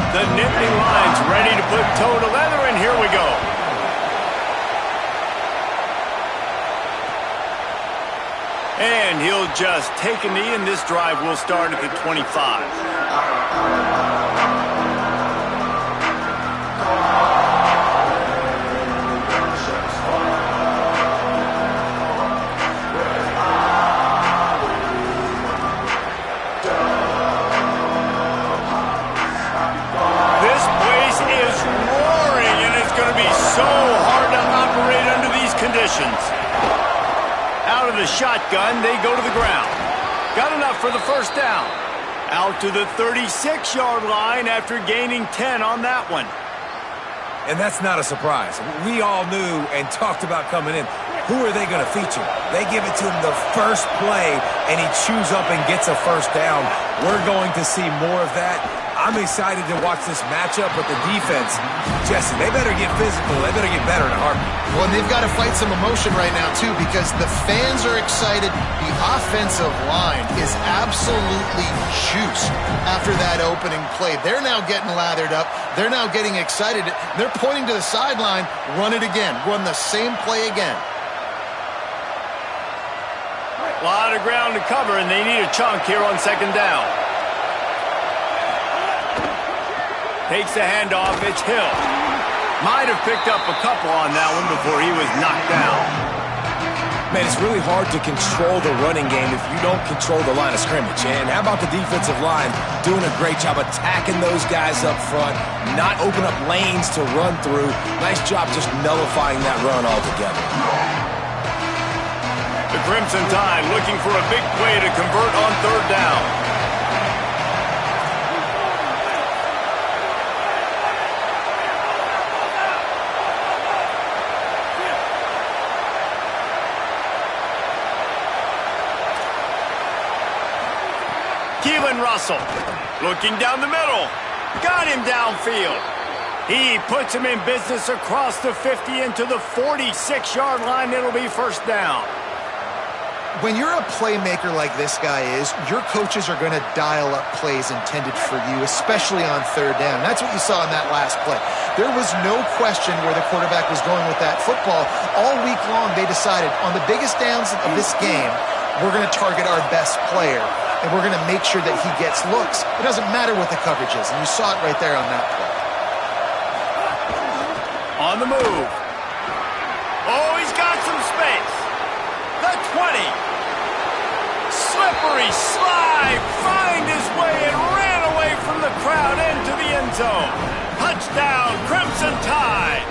The nipping line's ready to put toe to leather, and here we go. And he'll just take a knee, and this drive will start at the 25. This place is roaring, and it's going to be so hard to operate under these conditions. Out of the shotgun, they go to the ground. Got enough for the first down. Out to the 36-yard line after gaining 10 on that one. And that's not a surprise. We all knew and talked about coming in. Who are they going to feature? They give it to him the first play, and he chews up and gets a first down. We're going to see more of that. I'm excited to watch this matchup with the defense. Jesse, they better get physical. They better get better in a heartbeat. Well, and they've got to fight some emotion right now, too, because the fans are excited. The offensive line is absolutely juiced after that opening play. They're now getting lathered up. They're now getting excited. They're pointing to the sideline. Run it again. Run the same play again. A lot of ground to cover, and they need a chunk here on second down. Takes the handoff. It's Hill. Might have picked up a couple on that one before he was knocked down. Man, it's really hard to control the running game if you don't control the line of scrimmage. And how about the defensive line doing a great job attacking those guys up front, not open up lanes to run through. Nice job just nullifying that run altogether. The Crimson Tide looking for a big play to convert on third down. Russell looking down the middle. Got him downfield. He puts him in business across the 50 into the 46-yard line. It'll be first down. When you're a playmaker like this guy is, your coaches are going to dial up plays intended for you, especially on third down. That's what you saw in that last play. There was no question where the quarterback was going with that football. All week long, they decided on the biggest downs of this game, we're going to target our best player, and we're going to make sure that he gets looks. It doesn't matter what the coverage is, and you saw it right there on that play. On the move. Oh, he's got some space. The 20. Slippery slide. Find his way and ran away from the crowd into the end zone. Touchdown, Crimson Tide.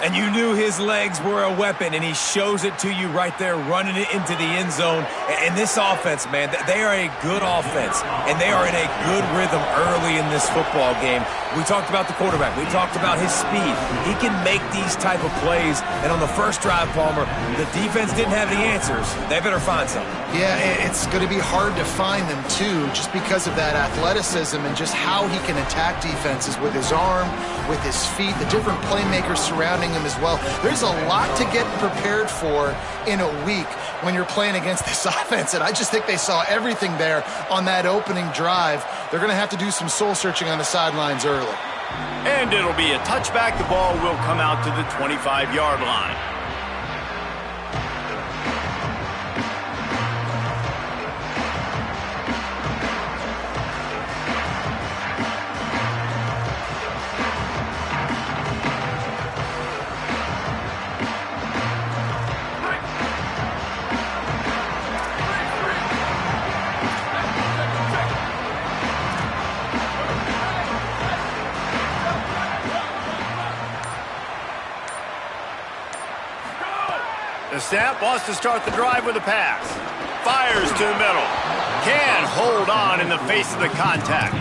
And you knew his legs were a weapon, and he shows it to you right there, running it into the end zone. And this offense, man, they are a good offense, and they are in a good rhythm early in this football game. We talked about the quarterback. We talked about his speed. He can make these type of plays, and on the first drive, Palmer, the defense didn't have any answers. They better find something. Yeah, it's going to be hard to find them, too, just because of that athleticism and just how he can attack defenses with his arm, with his feet, the different playmakers surrounding him as well. There's a lot to get prepared for in a week when you're playing against this offense, and I just think they saw everything there on that opening drive. They're going to have to do some soul-searching on the sidelines early. And it'll be a touchback. The ball will come out to the 25-yard line. The snap wants to start the drive with a pass. Fires to the middle. Can hold on in the face of the contact.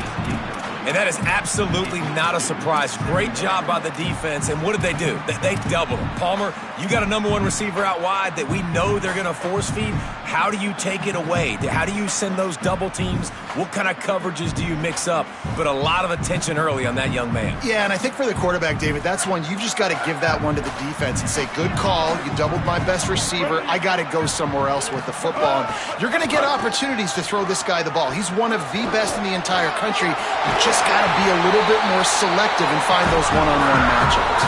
And that is absolutely not a surprise. Great job by the defense. And what did they do? They doubled him. Palmer, you got a number one receiver out wide that we know they're going to force feed. How do you take it away? How do you send those double teams? What kind of coverages do you mix up? But a lot of attention early on that young man. Yeah, and I think for the quarterback, David, that's one you've just got to give that one to the defense and say, good call. You doubled my best receiver. I got to go somewhere else with the football. And you're going to get opportunities to throw this guy the ball. He's one of the best in the entire country. You just just got to be a little bit more selective and find those one-on-one matchups.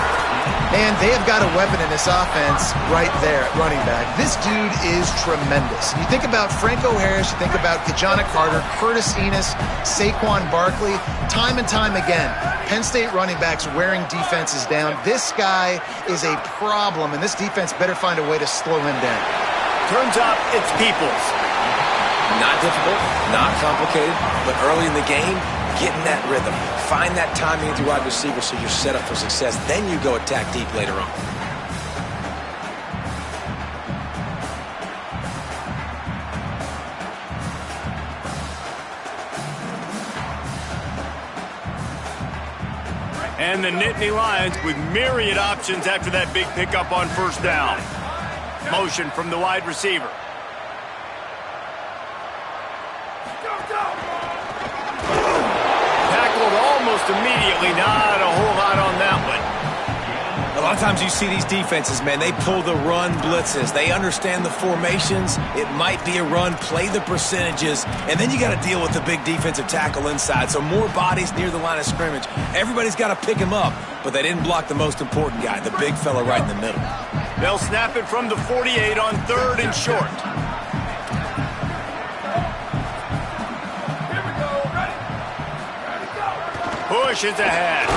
And they have got a weapon in this offense right there at running back. This dude is tremendous. You think about Franco Harris, you think about Kajana Carter, Curtis Enos, Saquon Barkley. Time and time again, Penn State running backs wearing defenses down. This guy is a problem, and this defense better find a way to slow him down. Turns out it's Peoples. Not difficult, not complicated, but early in the game, get in that rhythm. Find that timing with your wide receiver so you're set up for success. Then you go attack deep later on. And the Nittany Lions with myriad options after that big pickup on first down. Motion from the wide receiver. Tackled almost immediately. Not a whole lot on that one. A lot of times you see these defenses, man, they pull the run blitzes. They understand the formations. It might be a run, play the percentages, and then you got to deal with the big defensive tackle inside. So more bodies near the line of scrimmage. Everybody's got to pick him up, but they didn't block the most important guy, the big fella right in the middle. They'll snap it from the 48 on 3rd and short. Pushes ahead.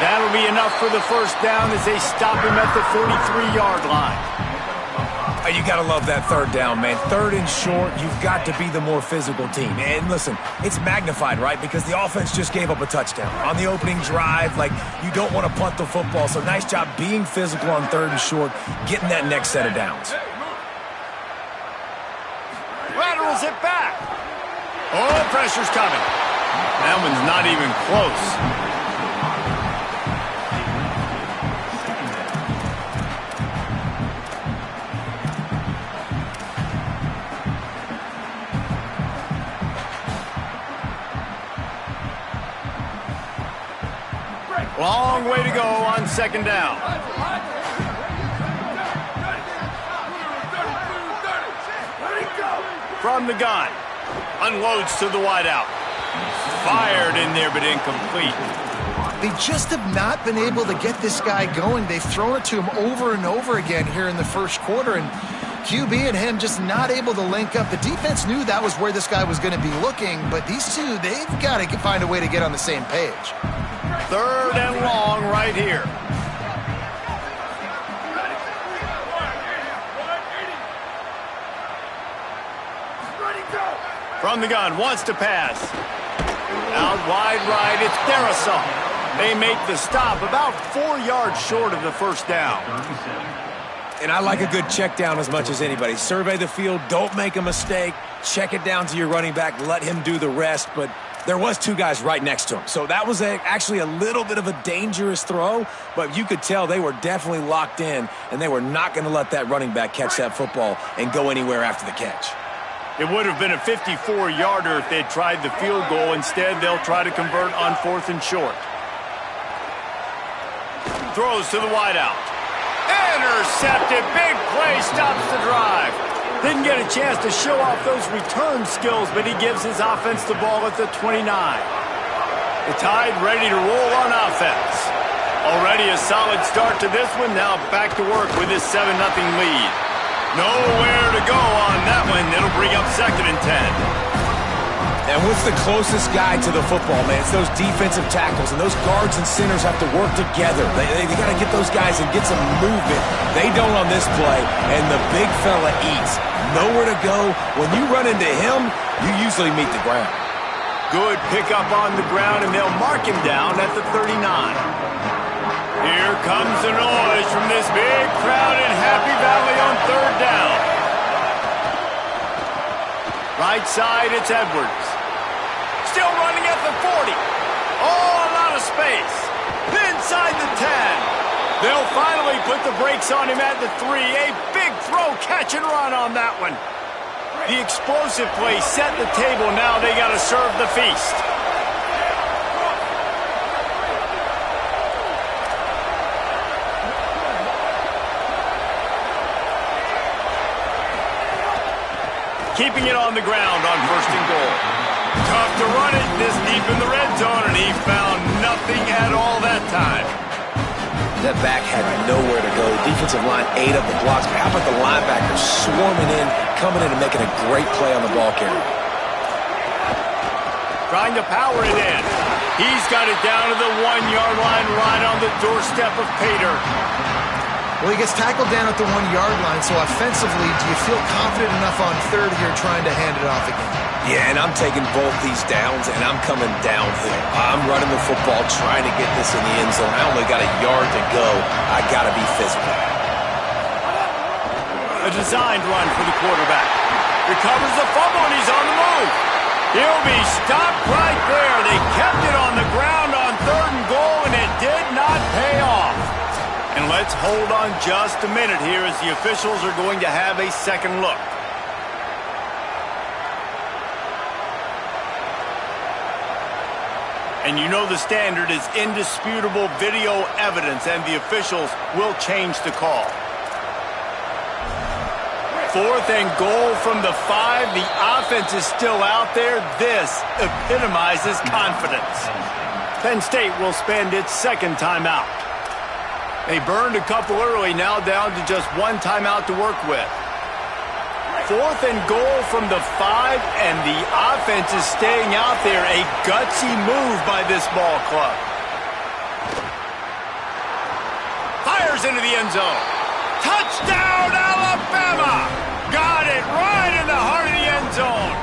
That'll be enough for the first down as they stop him at the 43-yard line. You got to love that 3rd down, man. 3rd and short, you've got to be the more physical team. And listen, it's magnified, right? Because the offense just gave up a touchdown. On the opening drive, like, you don't want to punt the football. So nice job being physical on 3rd and short, getting that next set of downs. Laterals it back. Oh, pressure's coming. That one's not even close. Long way to go on 2nd down. From the gun. Unloads to the wideout. Fired in there, but incomplete. They just have not been able to get this guy going. They've thrown it to him over and over again here in the first quarter, and QB and him just not able to link up. The defense knew that was where this guy was going to be looking, but these two, they've got to find a way to get on the same page. 3rd and long right here. From the gun, wants to pass. Out wide right, it's Darrisaw. They make the stop about 4 yards short of the first down. And I like a good check down as much as anybody. Survey the field, don't make a mistake, check it down to your running back, let him do the rest, but there was 2 guys right next to him. So that was actually a little bit of a dangerous throw, but you could tell they were definitely locked in, and they were not going to let that running back catch that football and go anywhere after the catch. It would have been a 54-yarder if they'd tried the field goal. Instead, they'll try to convert on 4th and short. Throws to the wideout. Intercepted. Big play stops the drive. Didn't get a chance to show off those return skills, but he gives his offense the ball at the 29. The Tide ready to roll on offense. Already a solid start to this one. Now back to work with this 7-0 lead. Nowhere to go on that one. It'll bring up 2nd and 10. And what's the closest guy to the football, man? It's those defensive tackles, and those guards and centers have to work together. They got to get those guys and get some movement. They don't on this play, and the big fella eats. Nowhere to go. When you run into him, you usually meet the ground. Good pickup on the ground, and they'll mark him down at the 39. Here comes the noise from this big crowd in Happy Valley on 3rd down. Right side, it's Edwards. Still running at the 40. Oh, a lot of space. Inside the 10. They'll finally put the brakes on him at the 3. A big throw, catch and run on that one. The explosive play set the table. Now they got to serve the feast. Keeping it on the ground on 1st and goal. Tough to run it this deep in the red That back had nowhere to go. Defensive line ate up the blocks. But how about the linebackers swarming in, coming in and making a great play on the ball carrier? Trying to power it in. He's got it down to the 1-yard line, right on the doorstep of Pater. Well, he gets tackled down at the 1-yard line, so offensively, do you feel confident enough on third here trying to hand it off again? Yeah, and I'm taking both these downs, and I'm coming downhill. I'm running the football, trying to get this in the end zone. I only got a yard to go. I got to be physical. A designed run for the quarterback. Recovers the fumble, and he's on the move. He'll be stopped right there. They kept it on the ground on 3rd and goal, and it did not pay off. And let's hold on just a minute here as the officials are going to have a second look. And you know the standard is indisputable video evidence, and the officials will change the call. 4th and goal from the 5. The offense is still out there. This epitomizes confidence. Penn State will spend its second timeout. They burned a couple early, now down to just 1 timeout to work with. 4th and goal from the 5, and the offense is staying out there. A gutsy move by this ball club. Fires into the end zone. Touchdown, Alabama! Got it right in the heart of the end zone.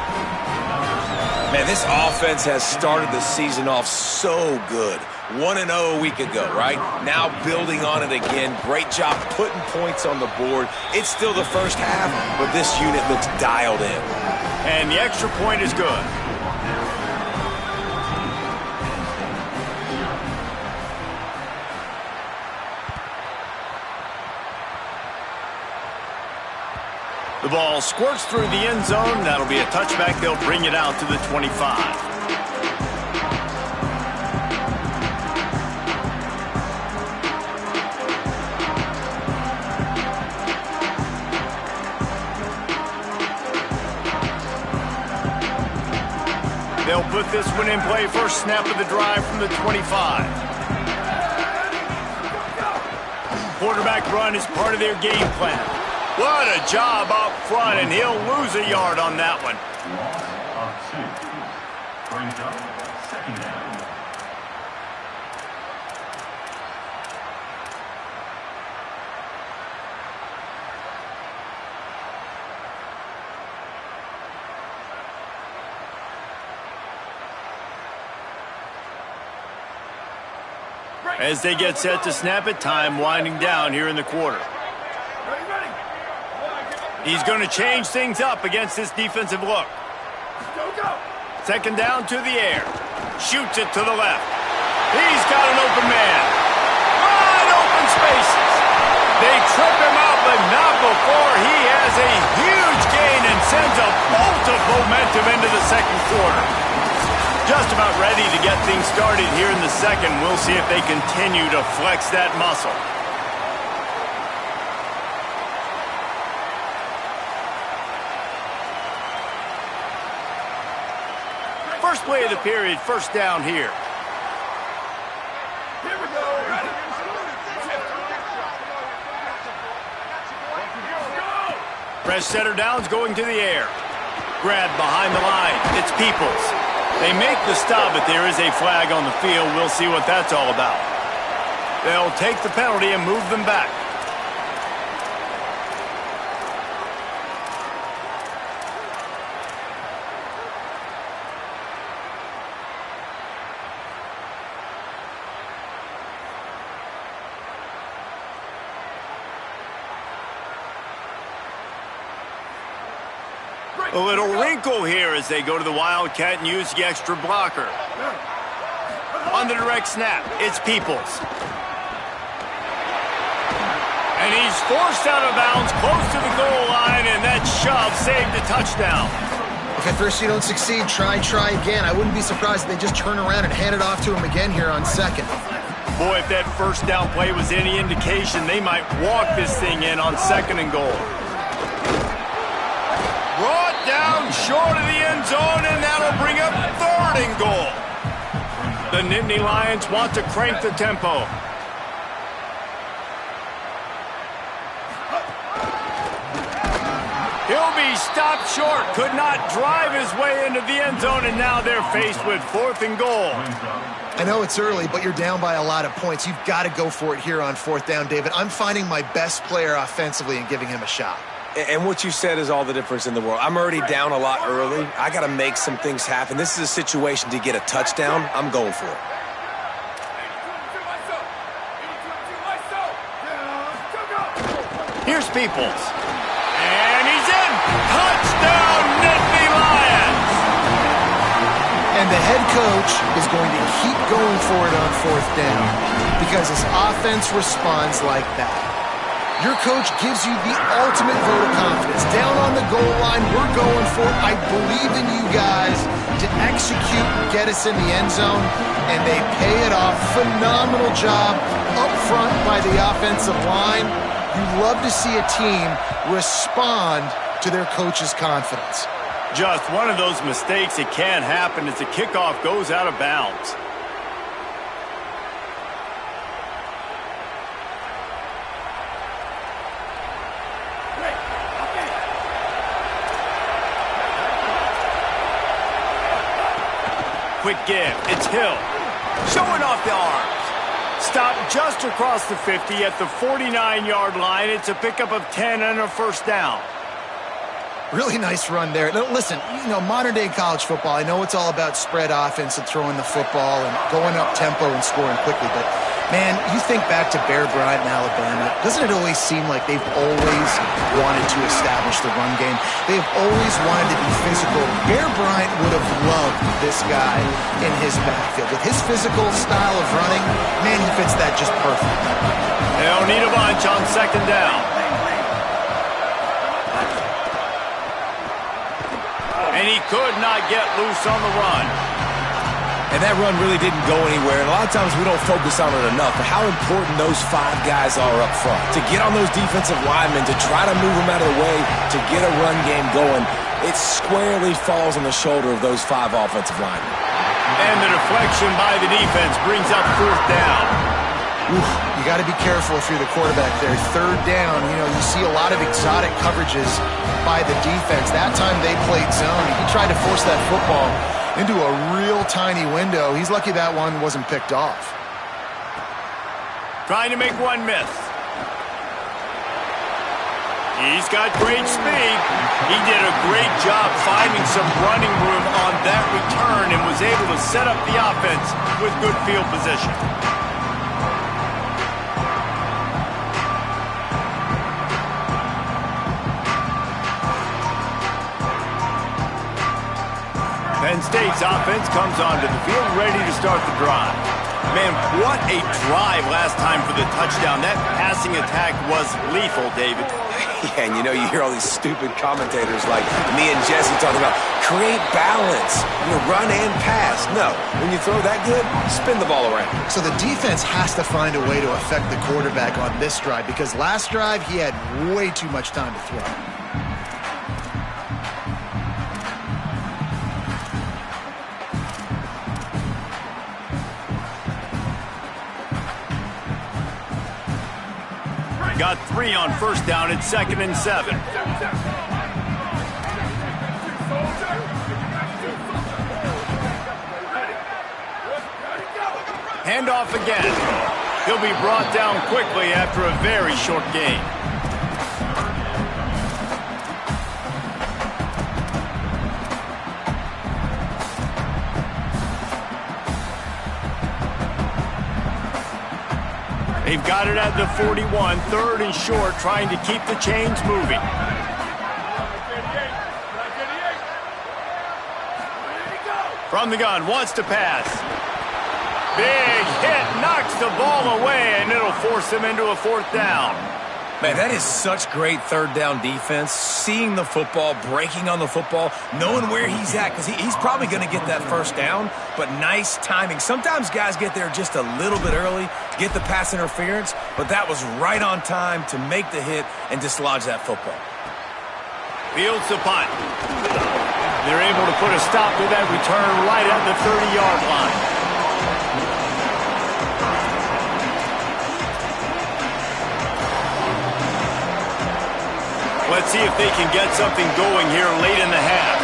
Man, this offense has started the season off so good. 1-0 a week ago, right? Now building on it again. Great job putting points on the board. It's still the first half, but this unit looks dialed in. And the extra point is good. The ball squirts through the end zone. That'll be a touchback. They'll bring it out to the 25. They'll put this one in play. First snap of the drive from the 25. Quarterback run is part of their game plan. What a job up front, and he'll lose a yard on that one. Brings up 2nd down. As they get set to snap it, time winding down here in the quarter. He's going to change things up against this defensive look. 2nd down to the air. Shoots it to the left. He's got an open man. Wide open spaces. They trip him up, but not before he has a huge gain and sends a bolt of momentum into the 2nd quarter. Just about ready to get things started here in the 2nd. We'll see if they continue to flex that muscle. First play of the period, first down here. Here we go. Fresh setter downs going to the air. Grabbed behind the line. It's Peoples. They make the stop, but there is a flag on the field. We'll see what that's all about. They'll take the penalty and move them back. A little wrinkle here as they go to the Wildcat and use the extra blocker. On the direct snap, it's Peoples. And he's forced out of bounds close to the goal line, and that shove saved a touchdown. If at first you don't succeed, try again. I wouldn't be surprised if they just turn around and hand it off to him again here on 2nd. Boy, if that first down play was any indication, they might walk this thing in on 2nd and goal. Brought down short of the end zone, and that'll bring up 3rd and goal. The Nittany Lions want to crank the tempo. stopped short. Could not drive his way into the end zone, and now they're faced with 4th and goal. I know it's early, but you're down by a lot of points. You've got to go for it here on 4th down, David. I'm finding my best player offensively and giving him a shot. And what you said is all the difference in the world. I'm already down a lot early. I got to make some things happen. This is a situation to get a touchdown. I'm going for it. Here's Peoples. And he's in. Touchdown, Nittany Lions. And the head coach is going to keep going for it on 4th down because his offense responds like that. Your coach gives you the ultimate vote of confidence. Down on the goal line, we're going for it. I believe in you guys to execute and get us in the end zone, and they pay it off. Phenomenal job up front by the offensive line. You love to see a team respond to their coach's confidence. Just one of those mistakes that can happen as the kickoff goes out of bounds. Quick give. It's Hill. Showing off the arms. Stopped just across the 50 at the 49-yard line. It's a pickup of 10 and a 1st down. Really nice run there. Now, listen, you know, modern-day college football, I know it's all about spread offense and throwing the football and going up tempo and scoring quickly, but, man, you think back to Bear Bryant in Alabama, doesn't it always seem like they've always wanted to establish the run game? They've always wanted to be physical. Bear Bryant would have loved this guy in his backfield. With his physical style of running, man, he fits that just perfect. They'll need a bunch on 2nd down. And he could not get loose on the run. And that run really didn't go anywhere. And a lot of times we don't focus on it enough, but how important those 5 guys are up front. To get on those defensive linemen, to try to move them out of the way, to get a run game going, it squarely falls on the shoulder of those 5 offensive linemen. And the deflection by the defense brings up 4th down. Oof, you got to be careful if you're the quarterback there. 3rd down, you know, you see a lot of exotic coverages by the defense. That time they played zone. He tried to force that football into a real tiny window. He's lucky that one wasn't picked off. Trying to make one miss. He's got great speed. He did a great job finding some running room on that return and was able to set up the offense with good field position. Penn State's offense comes onto the field, ready to start the drive. Man, what a drive last time for the touchdown. That passing attack was lethal, David. Yeah, and you know, you hear all these stupid commentators like me and Jesse talking about create balance, you know, run and pass. No, when you throw that good, spin the ball around. So the defense has to find a way to affect the quarterback on this drive because last drive he had way too much time to throw. Got 3 on 1st down. It's 2nd and 7. Handoff again. He'll be brought down quickly after a very short gain. They've got it at the 41, 3rd and short, trying to keep the chains moving. From the gun, wants to pass. Big hit, knocks the ball away, and it'll force him into a 4th down. Man, that is such great 3rd down defense. Seeing the football, breaking on the football, knowing where he's at, because he's probably going to get that 1st down, but nice timing. Sometimes guys get there just a little bit early, get the pass interference, but that was right on time to make the hit and dislodge that football. Fields the punt. They're able to put a stop to that return right at the 30-yard line. Let's see if they can get something going here late in the half.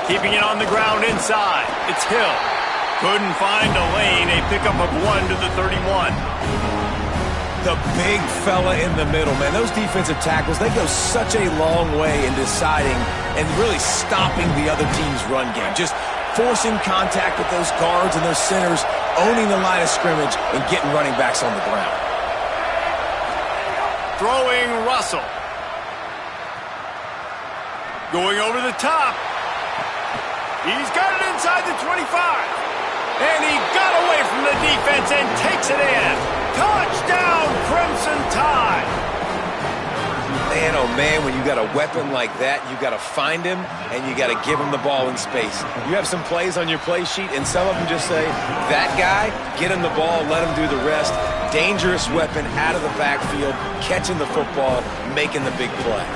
Keeping it on the ground inside. It's Hill. Couldn't find a lane. A pickup of 1 to the 31. The big fella in the middle, man. Those defensive tackles, they go such a long way in deciding and really stopping the other team's run game. Just forcing contact with those guards and those centers, owning the line of scrimmage, and getting running backs on the ground. Throwing Russell. Going over the top. He's got it inside the 25. And he got away from the defense and takes it in. Touchdown, Crimson Tide. Man, oh man, when you got a weapon like that, you got to find him and you got to give him the ball in space. You have some plays on your play sheet and some of them just say, that guy, get him the ball, let him do the rest. Dangerous weapon out of the backfield, catching the football, making the big play.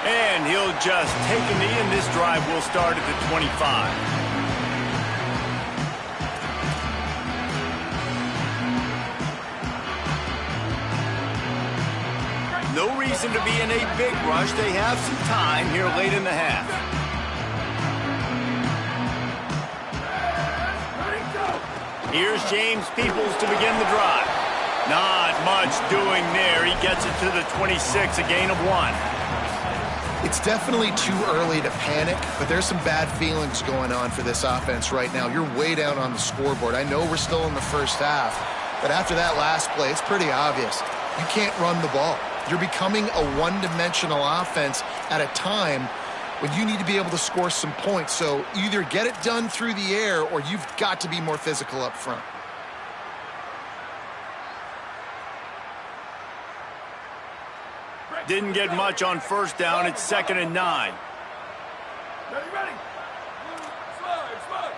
And he'll just take a knee, and this drive will start at the 25. No reason to be in a big rush. They have some time here late in the half. Here's James Peoples to begin the drive. Not much doing there. He gets it to the 26, a gain of 1. It's definitely too early to panic, but there's some bad feelings going on for this offense right now. You're way down on the scoreboard. I know we're still in the first half, but after that last play, it's pretty obvious. You can't run the ball. You're becoming a one-dimensional offense at a time when you need to be able to score some points. So either get it done through the air or you've got to be more physical up front. Didn't get much on first down. It's 2nd and 9. Ready. Slide.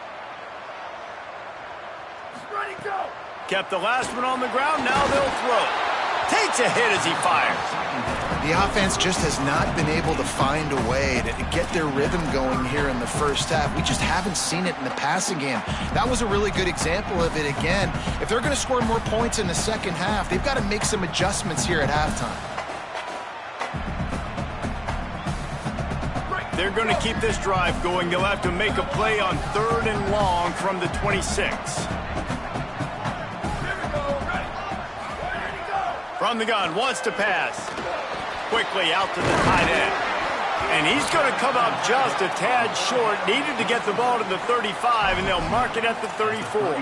Ready, go. Kept the last one on the ground. Now they'll throw. Takes a hit as he fires. The offense just has not been able to find a way to get their rhythm going here in the first half. We just haven't seen it in the passing game. That was a really good example of it again. If they're going to score more points in the second half, they've got to make some adjustments here at halftime. They're going to keep this drive going. They'll have to make a play on 3rd and long from the 26. From the gun, wants to pass. Quickly out to the tight end. And he's going to come up just a tad short. Needed to get the ball to the 35, and they'll mark it at the 34.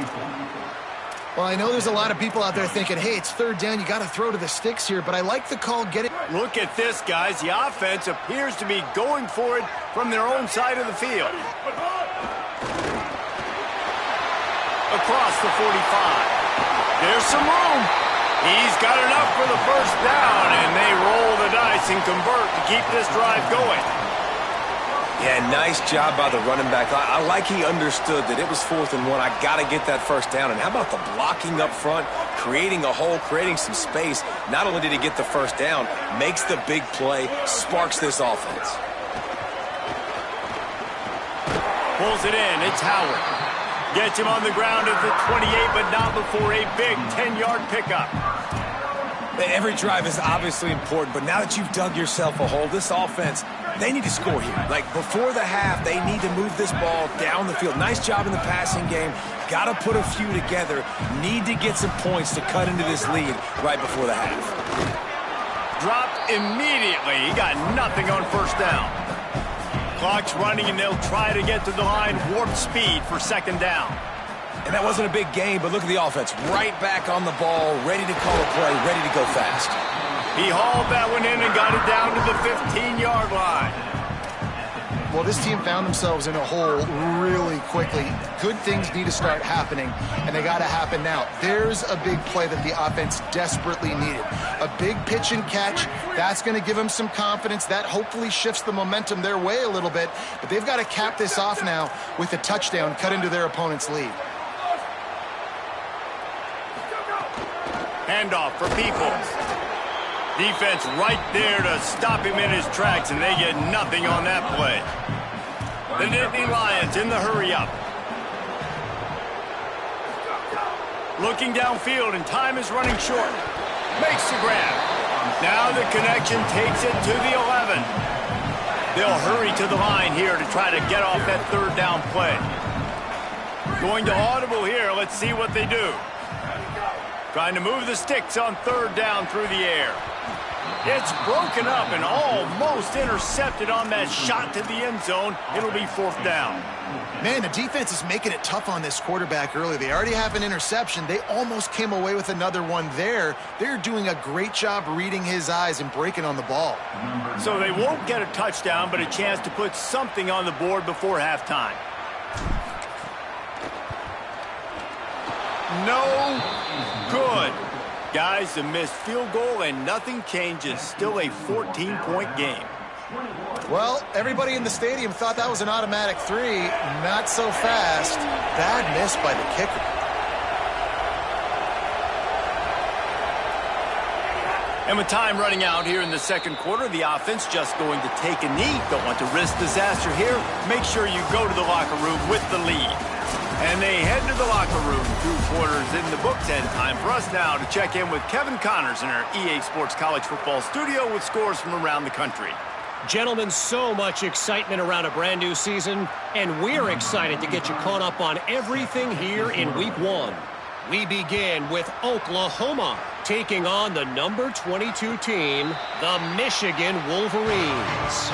Well, I know there's a lot of people out there thinking, hey, it's 3rd down, you got to throw to the sticks here, but I like the call. Get it. Look at this, guys. The offense appears to be going for it from their own side of the field. Across the 45. There's some room. He's got enough for the first down, and they roll the dice and convert to keep this drive going. Yeah, nice job by the running back. I like he understood that it was 4th and 1. I got to get that first down. And how about the blocking up front, creating a hole, creating some space. Not only did he get the first down, makes the big play, sparks this offense. Pulls it in. It's Howard. Gets him on the ground at the 28, but not before a big 10-yard pickup. Every drive is obviously important, but now that you've dug yourself a hole, this offense, they need to score here. Like, before the half, they need to move this ball down the field. Nice job in the passing game. Got to put a few together. Need to get some points to cut into this lead right before the half. Dropped immediately. He got nothing on first down. Clock's running, and they'll try to get to the line warp speed for 2nd down. And that wasn't a big game, but look at the offense. Right back on the ball, ready to call a play, ready to go fast. He hauled that one in and got it down to the 15-yard line. Well, this team found themselves in a hole really quickly. Good things need to start happening, and they got to happen now. There's a big play that the offense desperately needed. A big pitch and catch. That's going to give them some confidence. That hopefully shifts the momentum their way a little bit. But they've got to cap this off now with a touchdown, cut into their opponent's lead. Handoff for Peoples. Defense right there to stop him in his tracks, and they get nothing on that play. The Nittany Lions in the hurry-up. Looking downfield, and time is running short. Makes the grab. Now the connection takes it to the 11. They'll hurry to the line here to try to get off that third down play. Going to audible here. Let's see what they do. Trying to move the sticks on third down through the air. It's broken up and almost intercepted on that shot to the end zone. It'll be fourth down. Man, the defense is making it tough on this quarterback early. They already have an interception. They almost came away with another one there. They're doing a great job reading his eyes and breaking on the ball. So they won't get a touchdown, but a chance to put something on the board before halftime. No good. Guys, a missed field goal and nothing changes. Still a 14-point game. Well, everybody in the stadium thought that was an automatic 3. Not so fast. Bad miss by the kicker. And with time running out here in the second quarter, the offense just going to take a knee. Don't want to risk disaster here. Make sure you go to the locker room with the lead. And they head to the locker room. 2 quarters in the books, and time for us now to check in with Kevin Connors in our EA Sports College Football studio with scores from around the country. Gentlemen, so much excitement around a brand new season, and we're excited to get you caught up on everything here in Week 1. We begin with Oklahoma taking on the number 22 team, the Michigan Wolverines.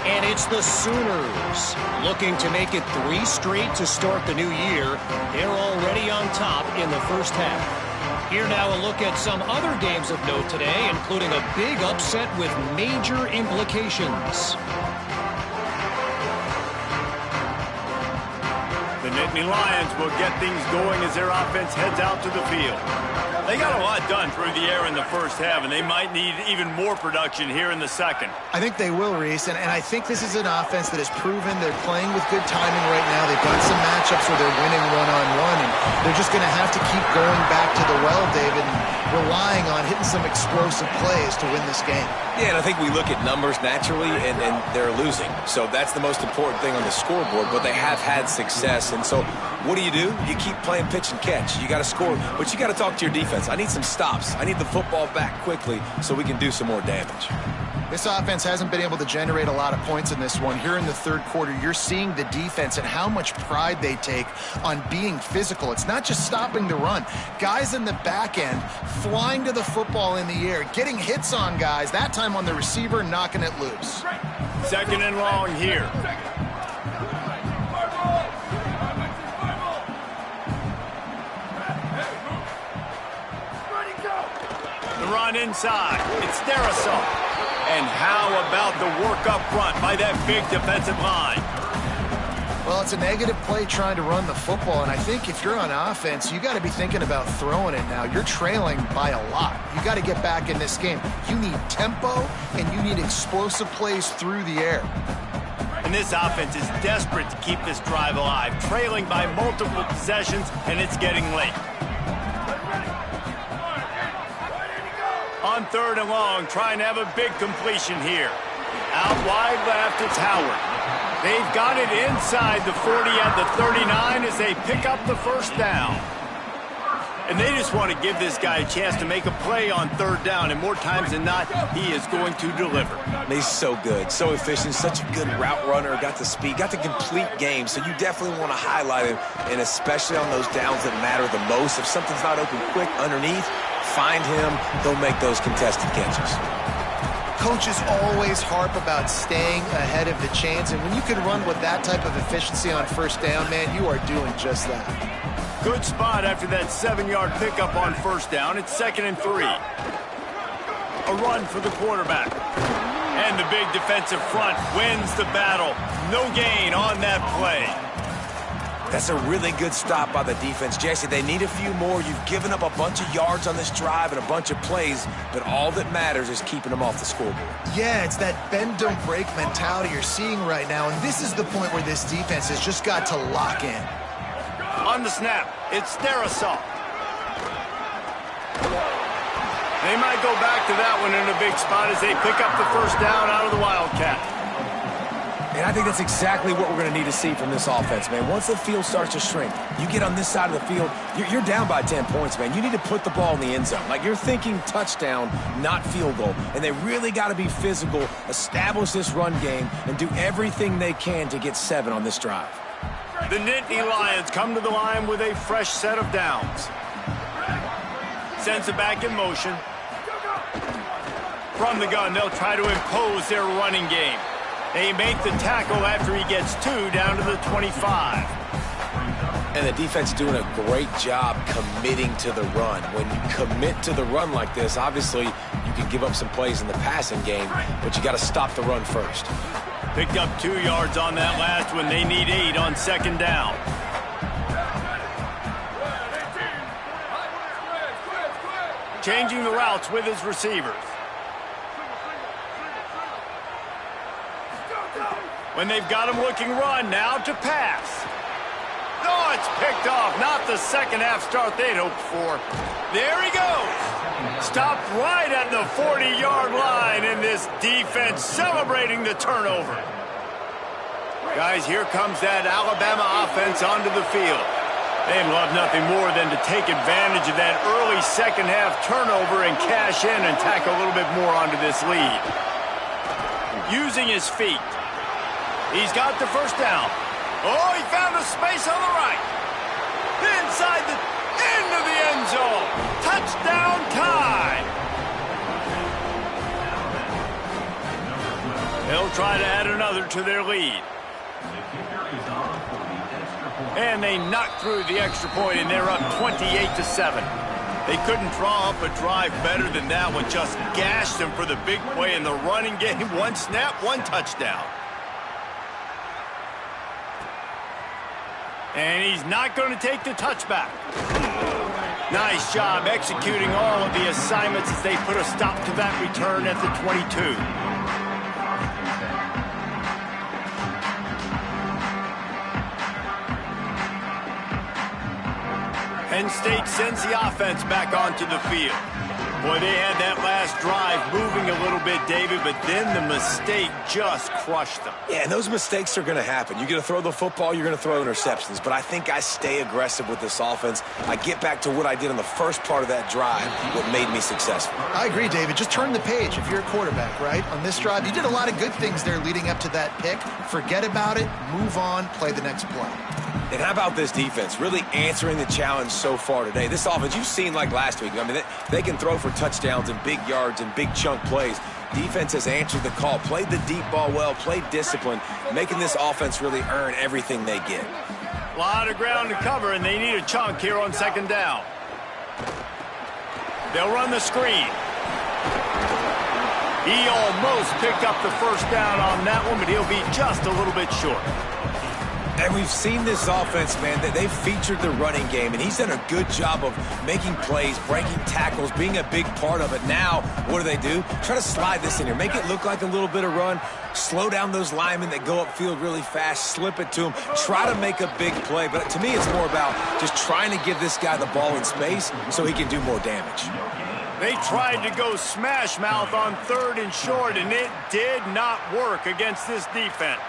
And it's the Sooners looking to make it 3 straight to start the new year. They're already on top in the first half. Here now a look at some other games of note today, including a big upset with major implications. The Nittany Lions will get things going as their offense heads out to the field. They got a lot done through the air in the first half, and they might need even more production here in the second. I think they will, Reese, and I think this is an offense that has proven they're playing with good timing right now. They've got some matchups where they're winning one-on-one, and they're just going to have to keep going back to the well, David, and relying on hitting some explosive plays to win this game. Yeah, and I think we look at numbers naturally, and they're losing. So that's the most important thing on the scoreboard, but they have had success. And so what do? You keep playing pitch and catch. You got to score, but you got to talk to your defense. I need some stops. I need the football back quickly so we can do some more damage. This offense hasn't been able to generate a lot of points in this one. Here in the third quarter, you're seeing the defense and how much pride they take on being physical. It's not just stopping the run. Guys in the back end flying to the football in the air, getting hits on guys, that time on the receiver, knocking it loose. Second and long here. The run inside. It's Darisaw. And how about the work up front by that big defensive line? Well, it's a negative play trying to run the football, and I think if you're on offense, you got to be thinking about throwing it now. You're trailing by a lot. You got to get back in this game. You need tempo, and you need explosive plays through the air. And this offense is desperate to keep this drive alive, trailing by multiple possessions, and it's getting late. On third and long, trying to have a big completion here. Out wide left, it's Howard. They've got it inside the 40 at the 39 as they pick up the first down. And they just want to give this guy a chance to make a play on third down, and more times than not, he is going to deliver. He's so good, so efficient, such a good route runner, got the speed, got the complete game, so you definitely want to highlight him, and especially on those downs that matter the most. If something's not open quick underneath, find him, he'll make those contested catches. Coaches always harp about staying ahead of the chains, and when you can run with that type of efficiency on first down, man, you are doing just that. Good spot after that 7-yard pickup on first down. It's 2nd and 3. A run for the quarterback. And the big defensive front wins the battle. No gain on that play. That's a really good stop by the defense. Jesse, they need a few more. You've given up a bunch of yards on this drive and a bunch of plays, but all that matters is keeping them off the scoreboard. Yeah, it's that bend, don't break mentality you're seeing right now, and this is the point where this defense has just got to lock in. On the snap, it's Darisaw. They might go back to that one in a big spot as they pick up the first down out of the Wildcat. And I think that's exactly what we're going to need to see from this offense, man. Once the field starts to shrink, you get on this side of the field, you're down by 10 points, man. You need to put the ball in the end zone. Like, you're thinking touchdown, not field goal. And they really got to be physical, establish this run game, and do everything they can to get 7 on this drive. The Nittany Lions come to the line with a fresh set of downs. Sends it back in motion. From the gun, they'll try to impose their running game. They make the tackle after he gets 2 down to the 25. And the defense doing a great job committing to the run. When you commit to the run like this, obviously you can give up some plays in the passing game, but you got to stop the run first. Picked up 2 yards on that last one. They need 8 on second down. Changing the routes with his receivers. When they've got him looking run, now to pass. No, it's picked off. Not the second half start they'd hoped for. There he goes. Stopped right at the 40-yard line, and this defense celebrating the turnover. Guys, here comes that Alabama offense onto the field. They'd love nothing more than to take advantage of that early second half turnover and cash in and tack a little bit more onto this lead. Using his feet. He's got the first down. Oh, he found a space on the right. Inside the end of the end zone. Touchdown time. They'll try to add another to their lead. And they knock through the extra point, and they're up 28-7. They couldn't draw up a drive better than that one. Just gashed them for the big play in the running game. 1 snap, 1 touchdown. And he's not going to take the touchback. Nice job executing all of the assignments as they put a stop to that return at the 22. Penn State sends the offense back onto the field. Boy, they had that last drive moving a little bit, David, but then the mistake just crushed them. Yeah, and those mistakes are going to happen. You're going to throw the football, you're going to throw interceptions. But I think I stay aggressive with this offense. I get back to what I did on the first part of that drive, what made me successful. I agree, David. Just turn the page if you're a quarterback, right? On this drive, you did a lot of good things there leading up to that pick. Forget about it, move on, play the next play. And how about this defense really answering the challenge so far today? This offense, you've seen like last week. I mean, they can throw for touchdowns and big yards and big chunk plays. Defense has answered the call, played the deep ball well, played discipline, making this offense really earn everything they get. A lot of ground to cover, and they need a chunk here on second down. They'll run the screen. He almost picked up the first down on that one, but he'll be just a little bit short. And we've seen this offense, man, that they've featured the running game, and he's done a good job of making plays, breaking tackles, being a big part of it. Now, what do? Try to slide this in here. Make it look like a little bit of run. Slow down those linemen that go upfield really fast. Slip it to them. Try to make a big play. But to me, it's more about just trying to give this guy the ball in space so he can do more damage. They tried to go smash mouth on 3rd and short, and it did not work against this defense.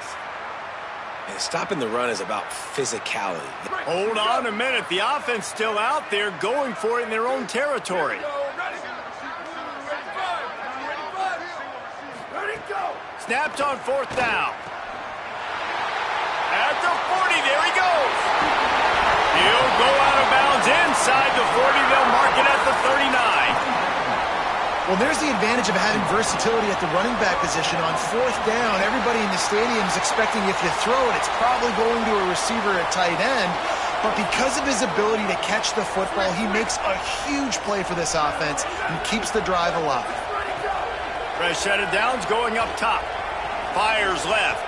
And stopping the run is about physicality. Hold on a minute. The offense still out there going for it in their own territory. Snapped on 4th down. At the 40, there he goes. He'll go out of bounds inside the 40. They'll mark it at the 39. Well, there's the advantage of having versatility at the running back position. On 4th down, everybody in the stadium is expecting if you throw it, it's probably going to a receiver at tight end. But because of his ability to catch the football, he makes a huge play for this offense and keeps the drive alive. Fresh set of downs going up top. Fires left.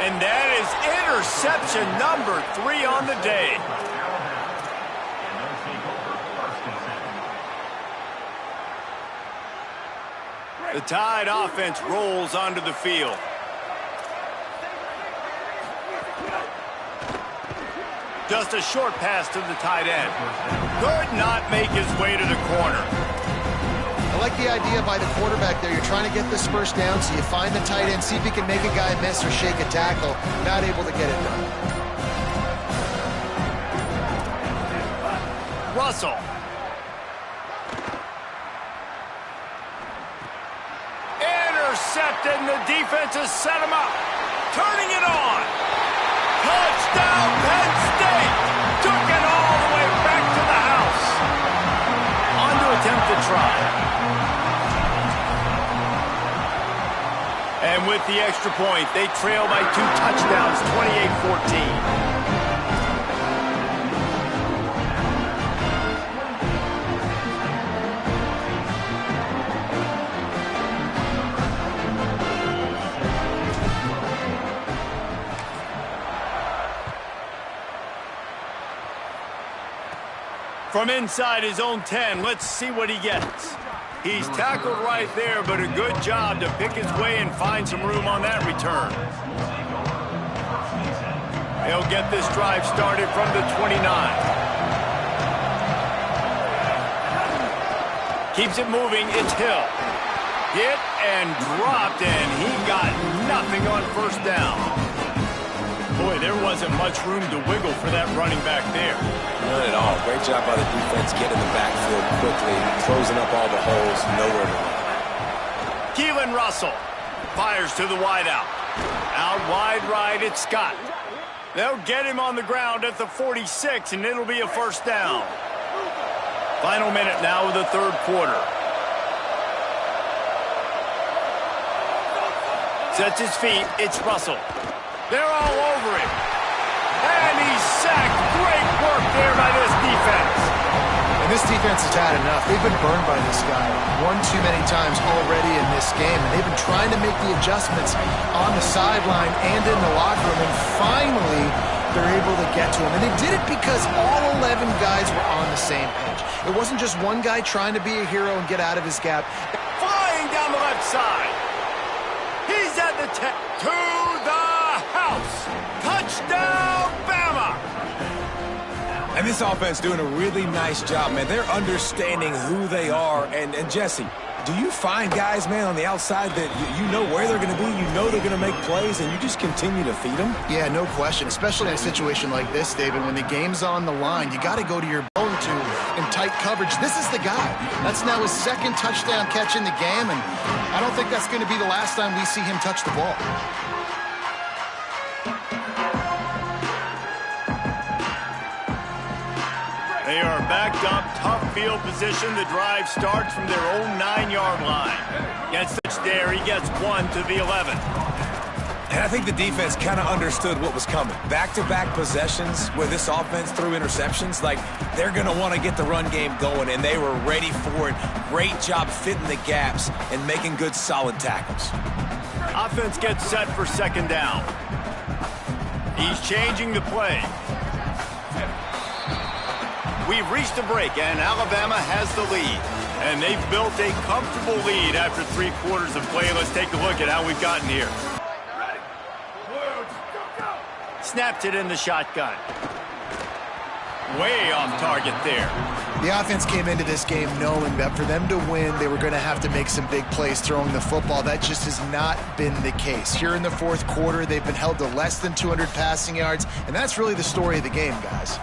And that is interception number 3 on the day. The Tide offense rolls onto the field. Just a short pass to the tight end. Could not make his way to the corner. like the idea by the quarterback there. You're trying to get this first down, so you find the tight end, see if he can make a guy miss or shake a tackle. Not able to get it done. Russell. Intercepted, and the defense has set him up. Turning it on. Touchdown, Penn State. Took it all the way back to the house. On to attempt to try. And with the extra point, they trail by 2 touchdowns, 28-14. From inside his own 10, let's see what he gets. He's tackled right there, but a good job to pick his way and find some room on that return. He'll get this drive started from the 29. Keeps it moving, it's Hill. Hit and dropped, and he got nothing on first down. Boy, there wasn't much room to wiggle for that running back there. None at all. Great job by the defense getting the backfield quickly, closing up all the holes, nowhere to run. Keelan Russell fires to the wideout. Out wide right, it's Scott. They'll get him on the ground at the 46, and it'll be a first down. Final minute now of the third quarter. Sets his feet, it's Russell. They're all over him. And he's sacked. Great work there by this defense. And this defense has had enough. They've been burned by this guy one too many times already in this game. And they've been trying to make the adjustments on the sideline and in the locker room. And finally, they're able to get to him. And they did it because all 11 guys were on the same page. It wasn't just one guy trying to be a hero and get out of his gap. Flying down the left side. He's at the 10. To the house. Touchdown, Bama. And this offense doing a really nice job, man. They're understanding who they are. And Jesse, do you find guys, man, on the outside that you know where they're going to be, you know they're going to make plays, and you just continue to feed them? Yeah, no question, especially in a situation like this, David, when the game's on the line. You got to go to your bone to in tight coverage. This is the guy. That's now his second touchdown catch in the game, and I don't think that's going to be the last time we see him touch the ball. They are backed up, tough field position. The drive starts from their own 9-yard line. Gets touched there. He gets one to the 11. And I think the defense kind of understood what was coming. Back-to-back possessions where this offense threw interceptions, like they're going to want to get the run game going, and they were ready for it. Great job fitting the gaps and making good, solid tackles. Offense gets set for second down. He's changing the play. We've reached a break, and Alabama has the lead. And they've built a comfortable lead after 3 quarters of play. Let's take a look at how we've gotten here. Snapped it in the shotgun. Way off target there. The offense came into this game knowing that for them to win, they were going to have to make some big plays throwing the football. That just has not been the case. Here in the fourth quarter, they've been held to less than 200 passing yards, and that's really the story of the game, guys.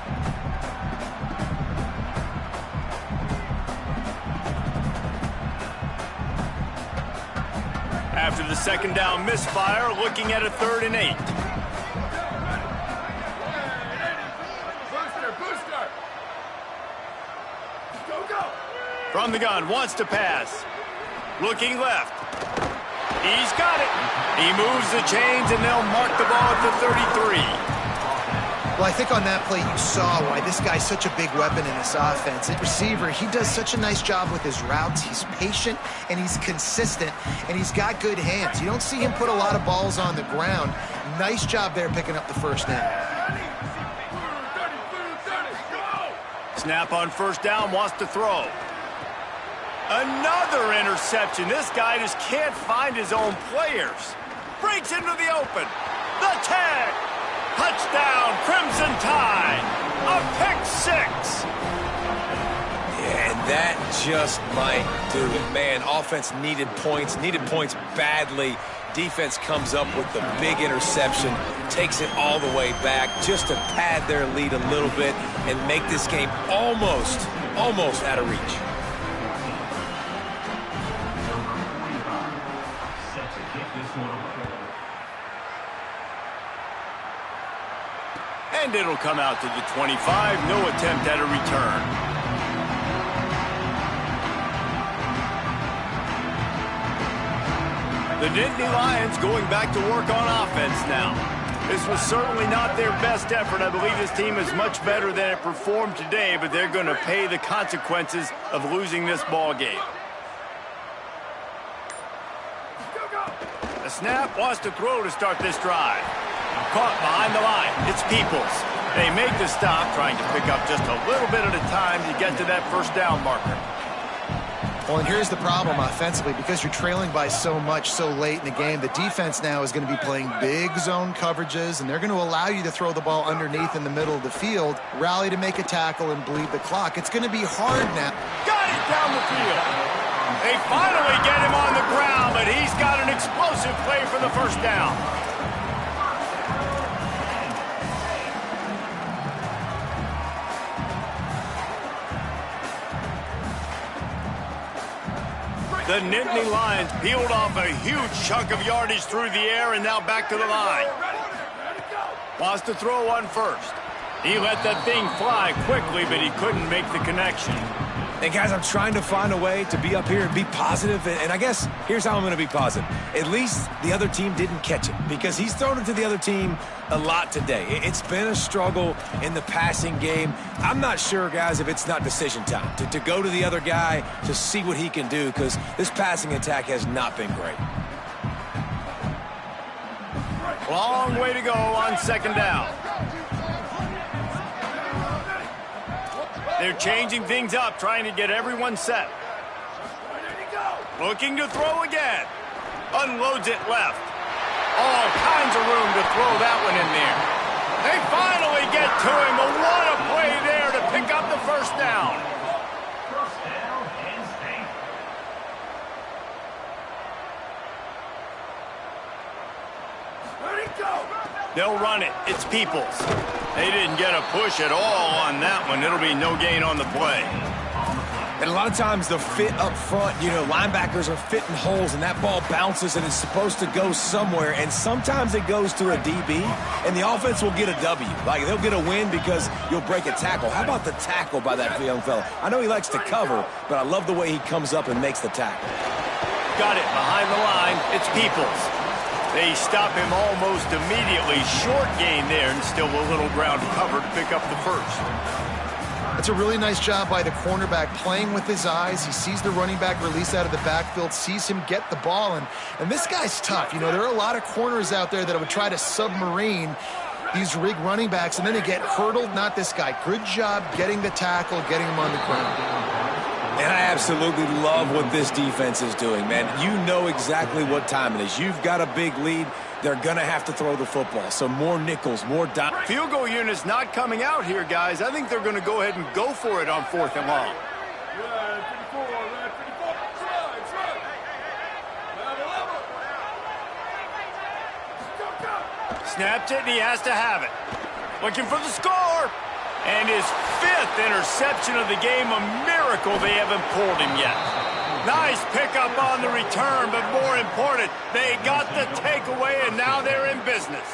After the second down misfire, looking at a 3rd and 8. From the gun, wants to pass. Looking left. He's got it. He moves the chains, and they'll mark the ball at the 33. Well, I think on that play you saw why this guy's such a big weapon in this offense. At receiver, he does such a nice job with his routes. He's patient, and he's consistent, and he's got good hands. You don't see him put a lot of balls on the ground. Nice job there picking up the first down. Snap on first down, wants to throw. Another interception. This guy just can't find his own players. Breaks into the open. The tag. Touchdown, Crimson Tide. A pick 6. Yeah, and That just might do it. Man, offense needed points badly. Defense comes up with the big interception, takes it all the way back just to pad their lead a little bit and make this game almost out of reach. Set to kick this one away. And it'll come out to the 25. No attempt at a return. The Nittany Lions going back to work on offense now. This was certainly not their best effort. I believe this team is much better than it performed today, but they're going to pay the consequences of losing this ball game. The snap wants to throw to start this drive. Caught behind the line. It's Peoples. They make the stop, trying to pick up just a little bit at a time to get to that first down marker. Well, and here's the problem offensively. Because you're trailing by so much so late in the game, the defense now is going to be playing big zone coverages, and they're going to allow you to throw the ball underneath in the middle of the field, rally to make a tackle, and bleed the clock. It's going to be hard now. Got it down the field. They finally get him on the ground, but he's got an explosive play for the first down. The Nittany Lions peeled off a huge chunk of yardage through the air and now back to the line. Wants to throw one first. He let that thing fly quickly, but he couldn't make the connection. And guys, I'm trying to find a way to be up here and be positive, and I guess here's how I'm going to be positive. At least the other team didn't catch it, because he's thrown it to the other team a lot today. It's been a struggle in the passing game. I'm not sure, guys, if it's not decision time to go to the other guy to see what he can do, because this passing attack has not been great. Long way to go on second down. They're changing things up, trying to get everyone set. Looking to throw again. Unloads it left. All kinds of room to throw that one in there. They finally get to him, but what a play there to pick up the first down. First down and stand. They'll run it. It's Peoples. They didn't get a push at all on that one. It'll be no gain on the play. And a lot of times the fit up front, linebackers are fitting holes, and that ball bounces, and it's supposed to go somewhere, and sometimes it goes to a DB, and the offense will get a W. Like, they'll get a win because you'll break a tackle. How about the tackle by that young fella? I know he likes to cover, but I love the way he comes up and makes the tackle. Got it behind the line. It's Peoples. They stop him almost immediately. Short gain there, and still a little ground cover to pick up the first. That's a really nice job by the cornerback, playing with his eyes. He sees the running back release out of the backfield, sees him get the ball, and this guy's tough. There are a lot of corners out there that would try to submarine these rig running backs, and then they get hurdled. Not this guy. Good job getting the tackle, getting him on the ground. And I absolutely love what this defense is doing, man. You know exactly what time it is. You've got a big lead. They're going to have to throw the football. So more nickels, more dime. Field goal unit's not coming out here, guys. I think they're going to go ahead and go for it on 4th and long. Snapped it, and he has to have it. Looking for the score. And his 5th interception of the game, a miracle they haven't pulled him yet. Nice pickup on the return, but more important, they got the takeaway, and now they're in business.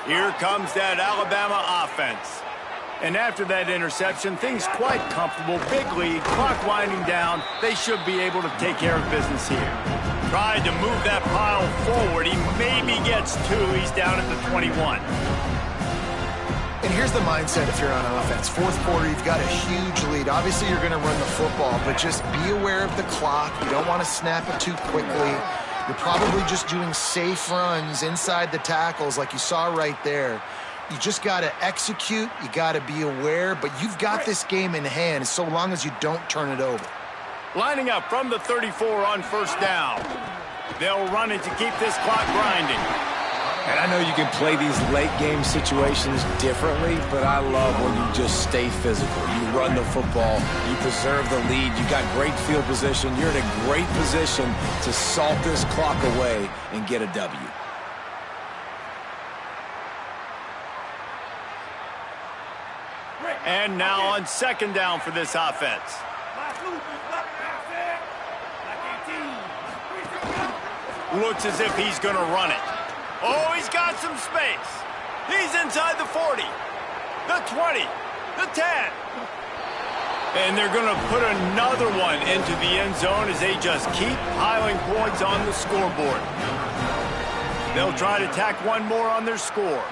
Here comes that Alabama offense. And after that interception, things quite comfortable. Big lead, clock winding down. They should be able to take care of business here. Tried to move that pile forward. He maybe gets 2. He's down at the 21. And here's the mindset if you're on offense. 4th quarter, you've got a huge lead. Obviously, you're going to run the football, but just be aware of the clock. You don't want to snap it too quickly. You're probably just doing safe runs inside the tackles like you saw right there. You just got to execute. You got to be aware, but you've got this game in hand so long as you don't turn it over. Lining up from the 34 on first down. They'll run it to keep this clock grinding. And I know you can play these late game situations differently, but I love when you just stay physical. You run the football, you preserve the lead, you got great field position. You're in a great position to salt this clock away and get a W. And now on second down for this offense. Looks as if he's going to run it. Oh, he's got some space. He's inside the 40, the 20, the 10. And they're going to put another one into the end zone as they just keep piling points on the scoreboard. They'll try to tack one more on their score.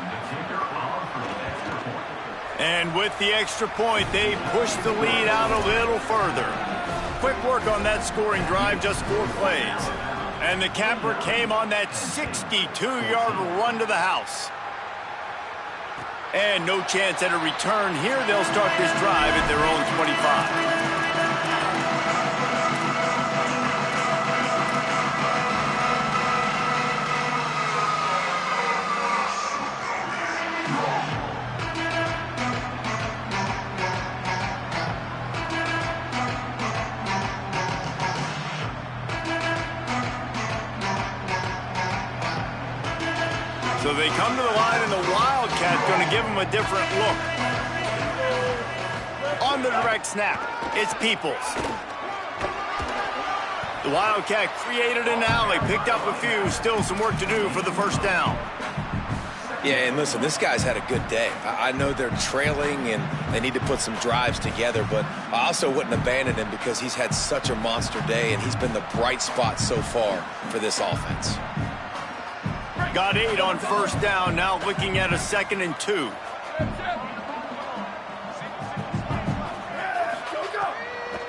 And with the extra point, they push the lead out a little further. Quick work on that scoring drive, just 4 plays. And the capper came on that 62-yard run to the house. And no chance at a return here. They'll start this drive at their own 25. So they come to the line, and the Wildcat's going to give them a different look. On the direct snap, it's Peoples. The Wildcat created an alley, picked up a few, still some work to do for the first down. Yeah, and listen, this guy's had a good day. I know they're trailing and they need to put some drives together, but I also wouldn't abandon him because he's had such a monster day, and he's been the bright spot so far for this offense. Got 8 on first down, now looking at a 2nd and 2.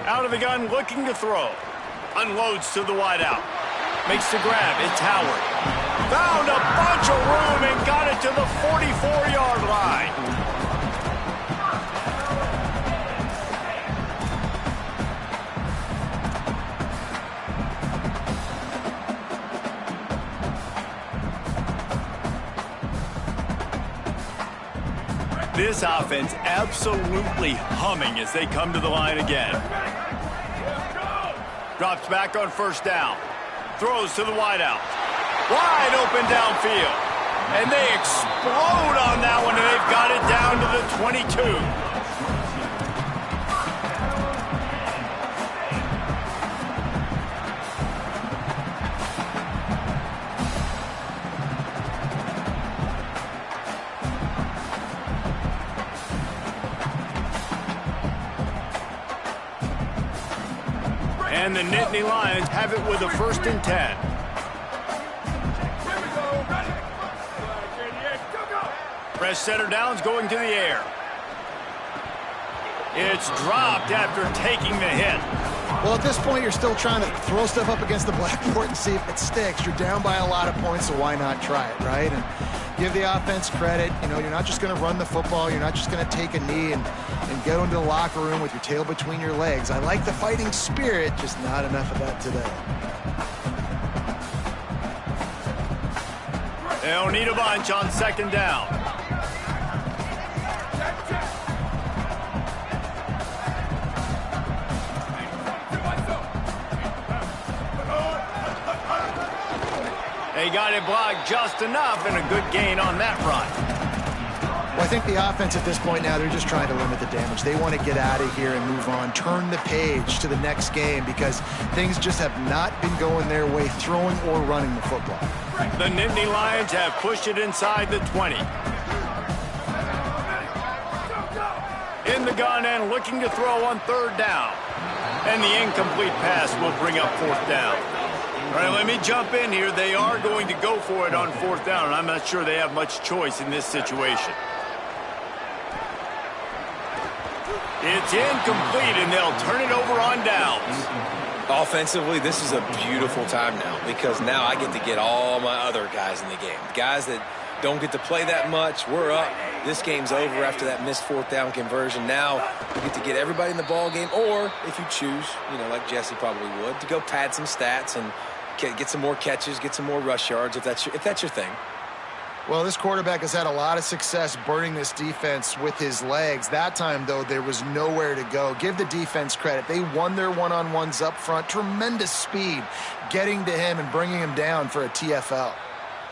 Out of the gun, looking to throw. Unloads to the wideout. Makes the grab, it's Howard. Found a bunch of room and got it to the 44-yard line. This offense absolutely humming as they come to the line again. Drops back on first down. Throws to the wideout. Wide open downfield. And they explode on that one, and they've got it down to the 22. And the Nittany Lions have it with a 1st and 10. Press center downs going to the air. It's dropped after taking the hit. Well, at this point, you're still trying to throw stuff up against the blackboard and see if it sticks. You're down by a lot of points, so why not try it, right? And give the offense credit. You know, you're not just going to run the football. You're not just going to take a knee and go into the locker room with your tail between your legs. I like the fighting spirit, just not enough of that today. They'll need a bunch on 2nd down. They got it blocked just enough, and a good gain on that run. Well, I think the offense at this point now, they're just trying to limit the damage. They want to get out of here and move on, turn the page to the next game because things just have not been going their way, throwing or running the football. The Nittany Lions have pushed it inside the 20. In the gun and looking to throw on 3rd down. And the incomplete pass will bring up 4th down. All right, let me jump in here. They are going to go for it on 4th down, and I'm not sure they have much choice in this situation. It's incomplete, and they'll turn it over on downs. Offensively, this is a beautiful time now because now I get to get all my other guys in the game. Guys that don't get to play that much, we're up. This game's over after that missed 4th down conversion. Now you get to get everybody in the ball game, or if you choose, you know, like Jesse probably would, to go pad some stats and get some more catches, get some more rush yards if that's your thing. Well, this quarterback has had a lot of success burning this defense with his legs. That time, though, there was nowhere to go. Give the defense credit. They won their one-on-ones up front. Tremendous speed getting to him and bringing him down for a TFL.